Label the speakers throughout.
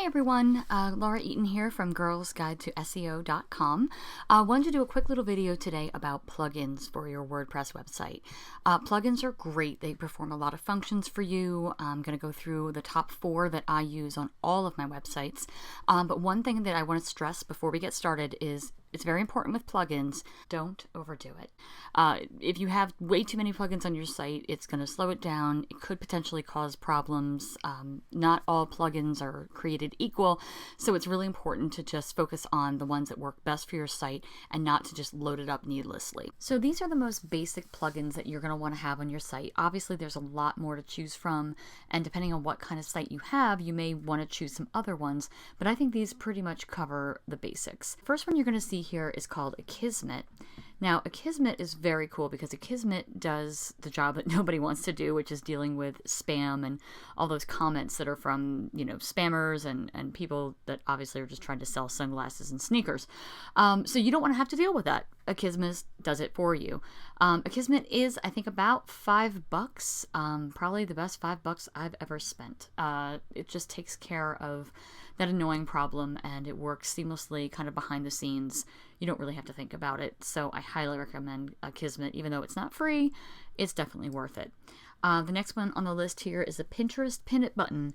Speaker 1: Hey everyone, Laura Eaton here from girlsguide2seo.com. Wanted to do a quick little video today about plugins for your WordPress website. Plugins are great. They perform a lot of functions for you. I'm going to go through the top 4 that I use on all of my websites. But one thing that I want to stress before we get started is it's very important with plugins. Don't overdo it. If you have way too many plugins on your site, it's going to slow it down. It could potentially cause problems. Not all plugins are created equal, so it's really important to just focus on the ones that work best for your site and not to just load it up needlessly. So these are the most basic plugins that you're going to want to have on your site. Obviously, there's a lot more to choose from, and depending on what kind of site you have, you may want to choose some other ones, but I think these pretty much cover the basics. First one you're going to see here is called Akismet. Now, Akismet is very cool because Akismet does the job that nobody wants to do, which is dealing with spam and all those comments that are from, spammers and people that obviously are just trying to sell sunglasses and sneakers. So you don't want to have to deal with that. Akismet does it for you. Akismet is, I think, about $5. Probably the best $5 I've ever spent. It just takes care of that annoying problem, and it works seamlessly kind of behind the scenes. You don't really have to think about it, so I highly recommend Akismet. Even though it's not free, it's definitely worth it. The next one on the list here is a Pinterest Pin It button.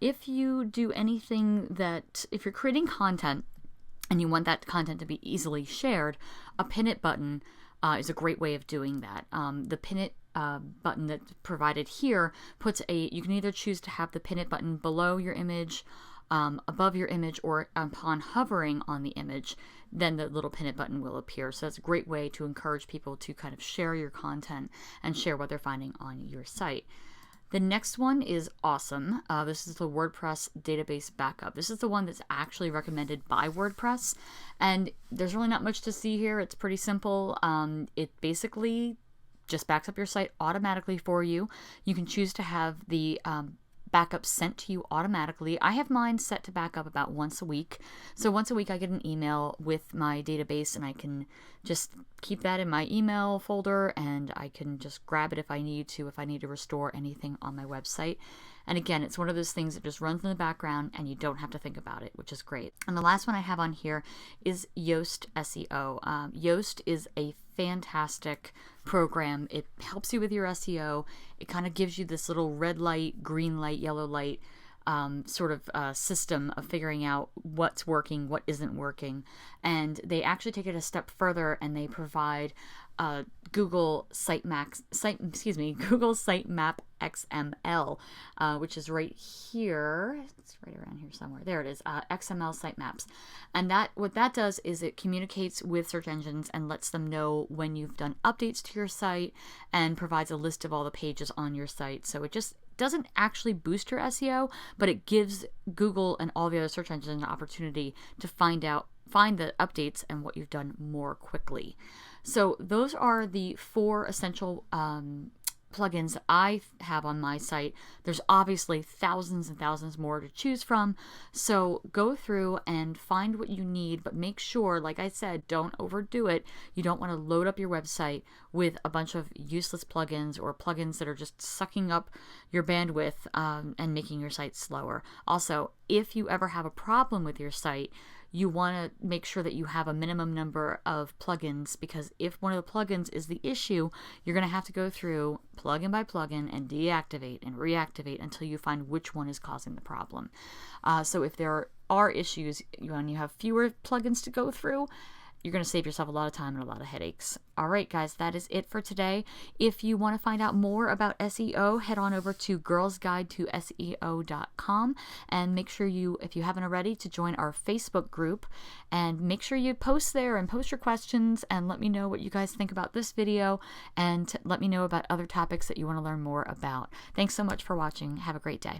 Speaker 1: If you do anything if you're creating content and you want that content to be easily shared, a Pin It button is a great way of doing that. The Pin It button that's provided here you can either choose to have the Pin It button below your image, above your image, or upon hovering on the image, then the little Pin It button will appear. So that's a great way to encourage people to kind of share your content and share what they're finding on your site. The next one is awesome. This is the WordPress database backup. This is the one that's actually recommended by WordPress, and there's really not much to see here. It's pretty simple. It basically just backs up your site automatically for you. You can choose to have the backup sent to you automatically. I have mine set to back up about once a week. So once a week I get an email with my database, and I can just keep that in my email folder, and I can just grab it if I need to restore anything on my website. And again, it's one of those things that just runs in the background and you don't have to think about it, which is great. And the last one I have on here is Yoast SEO. Yoast is a fantastic program. It helps you with your SEO. It kind of gives you this little red light, green light, yellow light sort of system of figuring out what's working, what isn't working. And they actually take it a step further, and they provide Google Sitemap XML, which is right here. It's right around here somewhere. There it is. XML sitemaps. And what that does is it communicates with search engines and lets them know when you've done updates to your site, and provides a list of all the pages on your site. So it just doesn't actually boost your SEO, but it gives Google and all the other search engines an opportunity to find the updates and what you've done more quickly. So those are the 4 essential plugins that I have on my site. There's obviously thousands and thousands more to choose from, so go through and find what you need, but make sure, like I said, don't overdo it. You don't want to load up your website with a bunch of useless plugins or plugins that are just sucking up your bandwidth and making your site slower. Also, if you ever have a problem with your site, you want to make sure that you have a minimum number of plugins, because if one of the plugins is the issue, you're going to have to go through plugin by plugin and deactivate and reactivate until you find which one is causing the problem. So if there are issues and you have fewer plugins to go through, you're going to save yourself a lot of time and a lot of headaches. All right, guys, that is it for today. If you want to find out more about SEO, head on over to girlsguide2seo.com, and make sure if you haven't already, to join our Facebook group, and make sure you post there and post your questions, and let me know what you guys think about this video, and let me know about other topics that you want to learn more about. Thanks so much for watching. Have a great day.